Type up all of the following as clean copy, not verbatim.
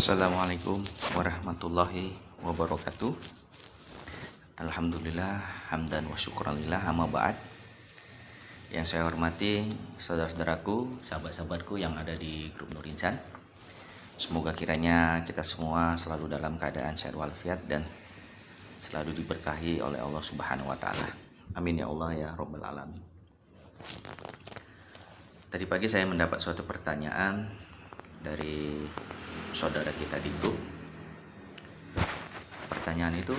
Assalamualaikum warahmatullahi wabarakatuh. Alhamdulillah hamdan wa syukurillah, amma ba'd. Yang saya hormati saudara-saudaraku, sahabat-sahabatku yang ada di grup Nur Insan. Semoga kiranya kita semua selalu dalam keadaan sehat walafiat dan selalu diberkahi oleh Allah Subhanahu wa taala. Amin ya Allah ya rabbal alamin. Tadi pagi saya mendapat suatu pertanyaan dari saudara kita di grup. Pertanyaan itu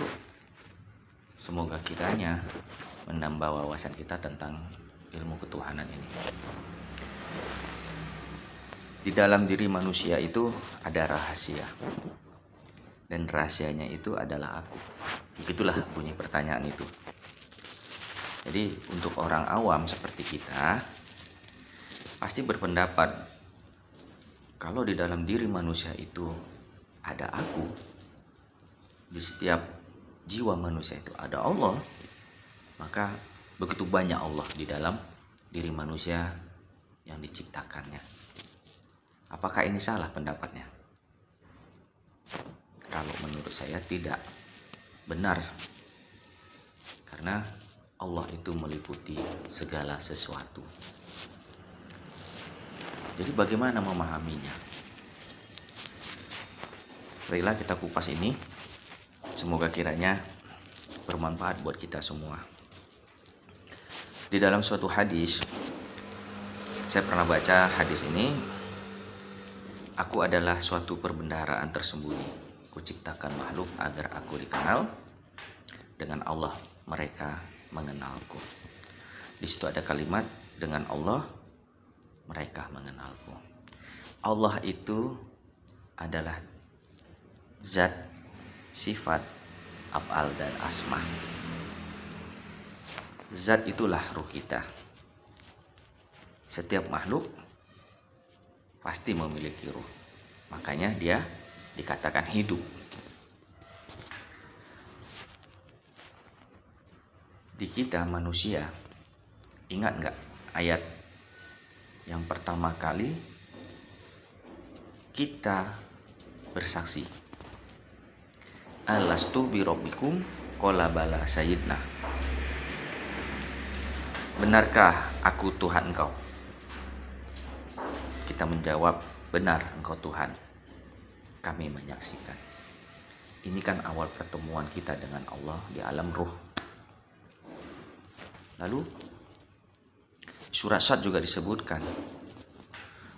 semoga kiranya menambah wawasan kita tentang ilmu ketuhanan ini. Di dalam diri manusia itu ada rahasia, dan rahasianya itu adalah aku. Begitulah bunyi pertanyaan itu. Jadi untuk orang awam seperti kita pasti berpendapat kalau di dalam diri manusia itu ada aku, di setiap jiwa manusia itu ada Allah, maka begitu banyak Allah di dalam diri manusia yang diciptakannya. Apakah ini salah pendapatnya? Kalau menurut saya tidak benar, karena Allah itu meliputi segala sesuatu. Jadi bagaimana memahaminya? Baiklah, kita kupas ini. Semoga kiranya bermanfaat buat kita semua. Di dalam suatu hadis, saya pernah baca hadis ini. Aku adalah suatu perbendaharaan tersembunyi. Kuciptakan makhluk agar aku dikenal. Dengan Allah mereka mengenalku. Di situ ada kalimat dengan Allah mereka mengenalku. Allah itu adalah zat, sifat, af'al dan asma. Zat itulah ruh kita. Setiap makhluk pasti memiliki ruh. Makanya dia dikatakan hidup. Di kita manusia, ingat nggak ayat yang pertama kali kita bersaksi, alastu birabbikum qala bala sayyidna. Benarkah aku Tuhan engkau? Kita menjawab, benar engkau Tuhan. Kami menyaksikan. Ini kan awal pertemuan kita dengan Allah di alam ruh. Lalu surat Sad juga disebutkan,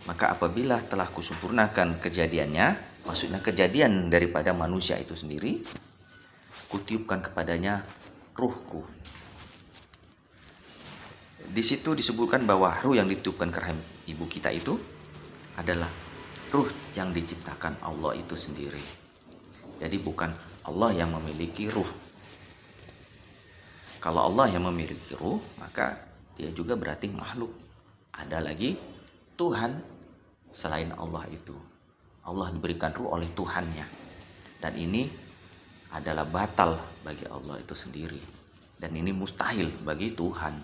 maka apabila telah kusempurnakan kejadiannya, maksudnya kejadian daripada manusia itu sendiri, kutiupkan kepadanya ruhku. Di situ disebutkan bahwa ruh yang ditiupkan ke rahim ibu kita itu adalah ruh yang diciptakan Allah itu sendiri. Jadi bukan Allah yang memiliki ruh. Kalau Allah yang memiliki ruh, maka dia juga berarti makhluk. Ada lagi Tuhan selain Allah itu. Allah diberikan ruh oleh Tuhannya. Dan ini adalah batal bagi Allah itu sendiri. Dan ini mustahil bagi Tuhan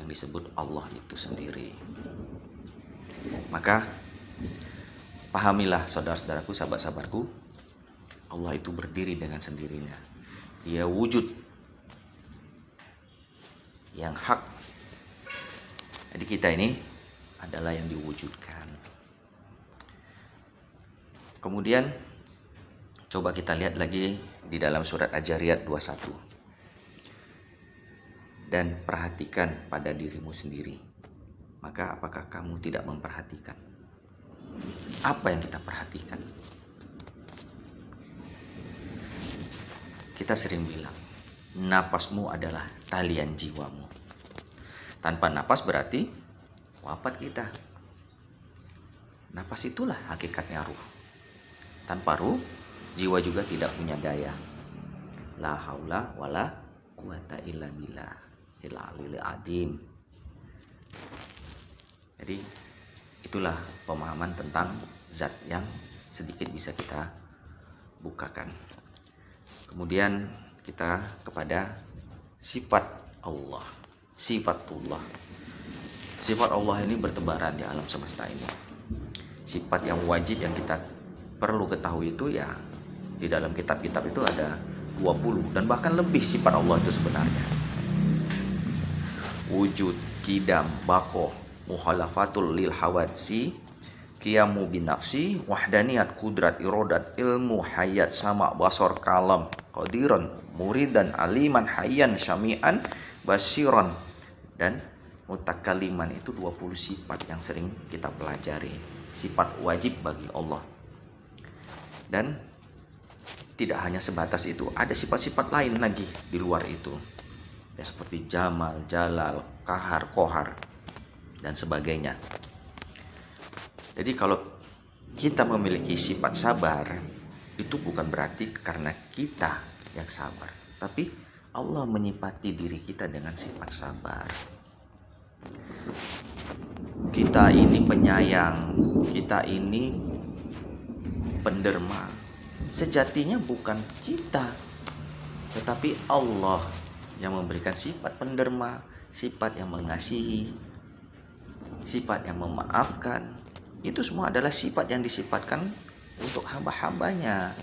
yang disebut Allah itu sendiri. Maka pahamilah saudara-saudaraku, sahabat-sahabatku, Allah itu berdiri dengan sendirinya. Dia wujud yang hak. Jadi kita ini adalah yang diwujudkan. Kemudian coba kita lihat lagi di dalam surat Al-Jariyat 21. Dan perhatikan pada dirimu sendiri. Maka apakah kamu tidak memperhatikan? Apa yang kita perhatikan? Kita sering bilang, napasmu adalah talian jiwamu. Tanpa napas berarti wafat kita. Napas itulah hakikatnya ruh. Tanpa ruh, jiwa juga tidak punya daya. La haula wala quwata illa billah. Al-aliyil azim. Jadi itulah pemahaman tentang zat yang sedikit bisa kita bukakan. Kemudian kita kepada sifat Allah. Sifatullah. Sifat Allah ini bertebaran di alam semesta ini. Sifat yang wajib yang kita perlu ketahui itu ya, di dalam kitab-kitab itu ada 20 dan bahkan lebih sifat Allah itu sebenarnya. Wujud, kidam, bakoh, muhalafatul lil hawadsi, qiyamu bin nafsi, wahdaniyat, kudrat, irodat, ilmu, hayat, sama, basor, kalam, qadiran, muridan, aliman, hayyan, syami'an, basiran, dan mutakaliman. Itu 20 sifat yang sering kita pelajari, sifat wajib bagi Allah. Dan tidak hanya sebatas itu, ada sifat-sifat lain lagi di luar itu ya, seperti jamal, jalal, kahar, kohar, dan sebagainya. Jadi kalau kita memiliki sifat sabar, itu bukan berarti karena kita yang sabar, tapi Allah menyifati diri kita dengan sifat sabar. Kita ini penyayang, kita ini penderma. Sejatinya bukan kita, tetapi Allah yang memberikan sifat penderma, sifat yang mengasihi, sifat yang memaafkan. Itu semua adalah sifat yang disifatkan untuk hamba-hambanya.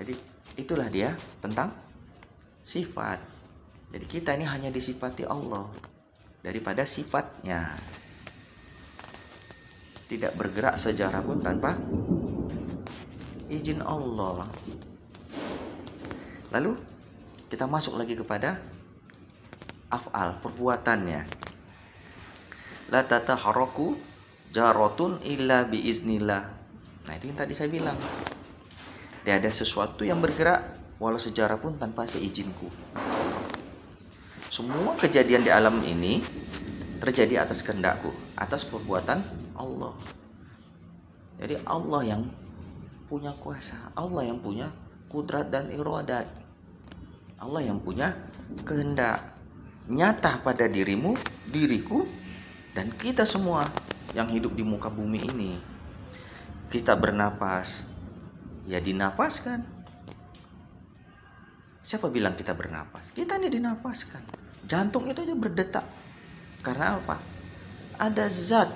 Jadi itulah dia tentang sifat. Jadi kita ini hanya disifati Allah daripada sifatnya. Tidak bergerak sejarah pun tanpa izin Allah. Lalu kita masuk lagi kepada af'al, perbuatannya. La tataharaku jaratun illa biiznillah. Nah, itu yang tadi saya bilang. Tidak ada sesuatu yang bergerak walau sejarah pun tanpa seizinku. Semua kejadian di alam ini terjadi atas kehendakku, atas perbuatan Allah. Jadi Allah yang punya kuasa, Allah yang punya kudrat dan iradat, Allah yang punya kehendak nyata pada dirimu, diriku, dan kita semua yang hidup di muka bumi ini. Kita bernapas, ya dinapaskan. Siapa bilang kita bernapas? Kita ini dinapaskan. Jantung itu aja berdetak. Karena apa? Ada zat,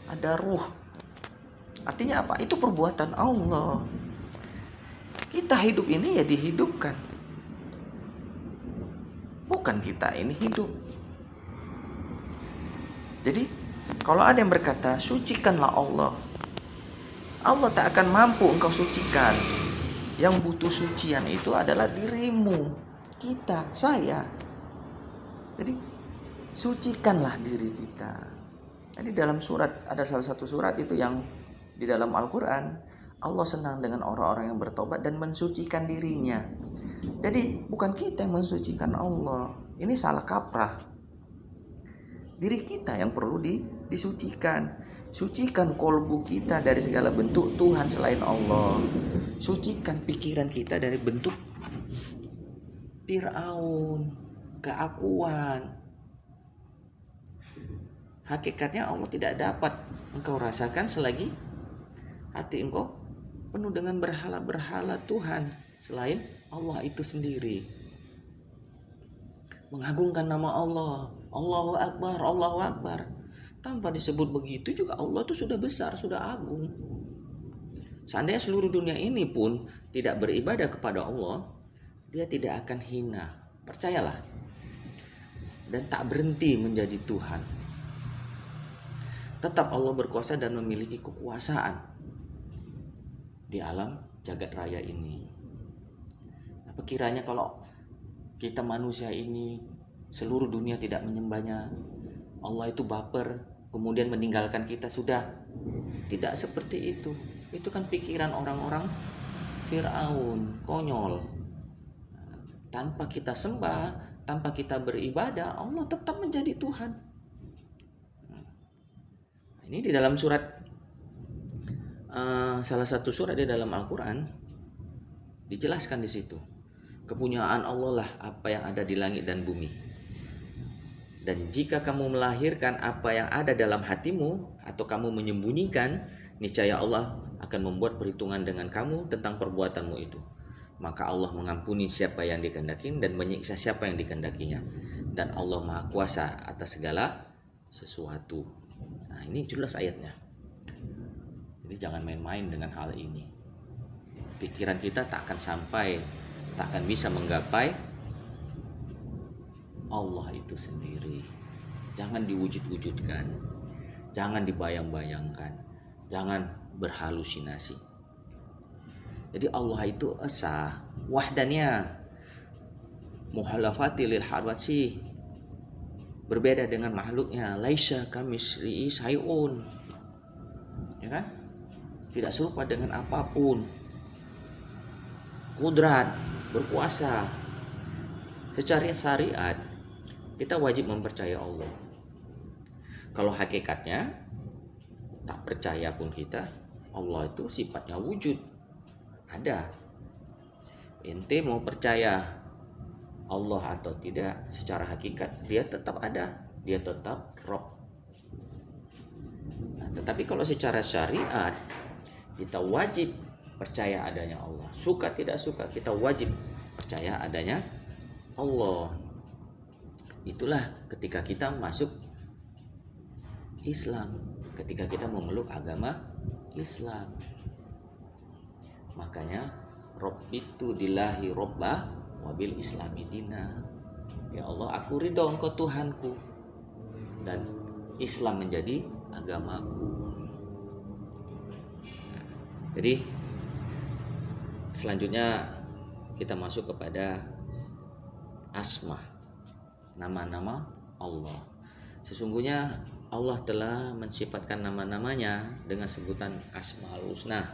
ada ruh. Artinya apa? Itu perbuatan Allah. Kita hidup ini ya dihidupkan. Bukan kita ini hidup. Jadi kalau ada yang berkata sucikanlah Allah, Allah tak akan mampu engkau sucikan. Yang butuh sucian itu adalah dirimu, kita, saya. Jadi sucikanlah diri kita. Jadi dalam surat, ada salah satu surat itu yang di dalam Al-Quran, Allah senang dengan orang-orang yang bertobat dan mensucikan dirinya. Jadi bukan kita yang mensucikan Allah. Ini salah kaprah. Diri kita yang perlu disucikan. Sucikan kolbu kita dari segala bentuk Tuhan selain Allah. Sucikan pikiran kita dari bentuk Fir'aun, keakuan. Hakikatnya Allah tidak dapat engkau rasakan selagi hati engkau penuh dengan berhala-berhala Tuhan selain Allah itu sendiri. Mengagungkan nama Allah, Allahu Akbar, Allahu Akbar. Tanpa disebut begitu juga Allah itu sudah besar, sudah agung. Seandainya seluruh dunia ini pun tidak beribadah kepada Allah, dia tidak akan hina. Percayalah. Dan tak berhenti menjadi Tuhan. Tetap Allah berkuasa dan memiliki kekuasaan di alam jagat raya ini. Apa kiranya kalau kita manusia ini seluruh dunia tidak menyembahnya, Allah itu baper kemudian meninggalkan kita? Sudah tidak seperti itu. Itu kan pikiran orang-orang Fir'aun, konyol. Tanpa kita sembah, tanpa kita beribadah, Allah tetap menjadi Tuhan. Ini di dalam surat, salah satu surat di dalam Al-Quran dijelaskan di situ. Kepunyaan Allah lah apa yang ada di langit dan bumi. Dan jika kamu melahirkan apa yang ada dalam hatimu atau kamu menyembunyikan, niscaya Allah akan membuat perhitungan dengan kamu tentang perbuatanmu itu. Maka Allah mengampuni siapa yang dikehendaki dan menyiksa siapa yang dikehendakinya. Dan Allah Maha Kuasa atas segala sesuatu. Nah, ini jelas ayatnya. Jadi jangan main-main dengan hal ini. Pikiran kita tak akan bisa menggapai Allah itu sendiri. Jangan diwujud-wujudkan, jangan dibayang-bayangkan, jangan berhalusinasi. Jadi Allah itu esa, wahdaniyah, muhalafati lil harwasi, berbeda dengan makhluknya, laisa kamislihi syai'un, ya kan? Tidak serupa dengan apapun. Kudrat, berkuasa. Secara syariat kita wajib mempercayai Allah. Kalau hakikatnya tak percaya pun kita, Allah itu sifatnya wujud, ada. Ente mau percaya Allah atau tidak, secara hakikat dia tetap ada, dia tetap Rabb. Nah, tetapi kalau secara syariat kita wajib percaya adanya Allah. Suka tidak suka kita wajib percaya adanya Allah. Itulah ketika kita masuk Islam, ketika kita memeluk agama Islam. Makanya Rabbitu dilahi Rabbah wabil Islami dina. Ya Allah, aku ridho Engkau Tuhanku dan Islam menjadi agamaku. Jadi selanjutnya kita masuk kepada asma, nama-nama Allah. Sesungguhnya Allah telah mensifatkan nama-namanya dengan sebutan Asmaul Husna.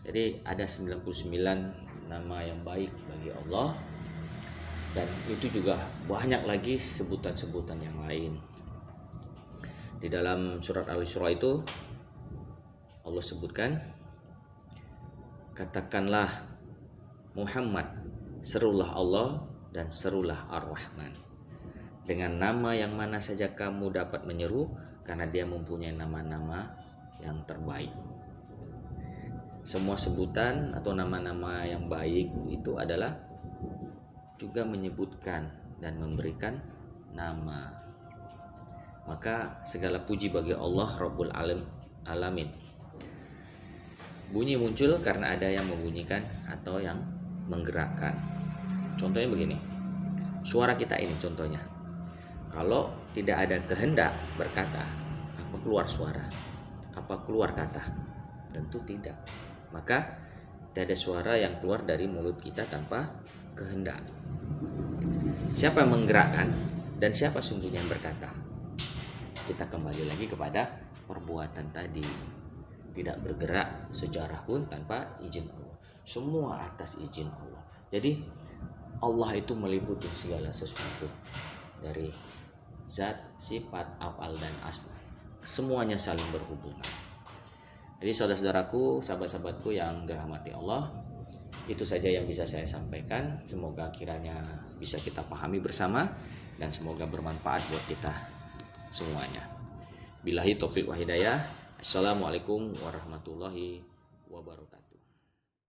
Jadi ada 99 nama yang baik bagi Allah, dan itu juga banyak lagi sebutan-sebutan yang lain. Di dalam surat Al-Isra itu Allah sebutkan, katakanlah Muhammad, serulah Allah dan serulah Ar-Rahman, dengan nama yang mana saja kamu dapat menyeru, karena dia mempunyai nama-nama yang terbaik. Semua sebutan atau nama-nama yang baik itu adalah juga menyebutkan dan memberikan nama. Maka segala puji bagi Allah Rabbul Alamin. Bunyi muncul karena ada yang membunyikan atau yang menggerakkan. Contohnya begini, suara kita ini contohnya. Kalau tidak ada kehendak berkata, apa keluar suara? Apa keluar kata? Tentu tidak. Maka tidak ada suara yang keluar dari mulut kita tanpa kehendak. Siapa yang menggerakkan dan siapa sungguhnya yang berkata? Kita kembali lagi kepada perbuatan tadi. Tidak bergerak sejarah pun tanpa izin Allah. Semua atas izin Allah. Jadi Allah itu meliputi segala sesuatu, dari zat, sifat, af'al dan asma. Semuanya saling berhubungan. Jadi saudara-saudaraku, sahabat-sahabatku yang dirahmati Allah, itu saja yang bisa saya sampaikan. Semoga kiranya bisa kita pahami bersama dan semoga bermanfaat buat kita semuanya. Billahi taufiq wa hidayah. Assalamualaikum warahmatullahi wabarakatuh.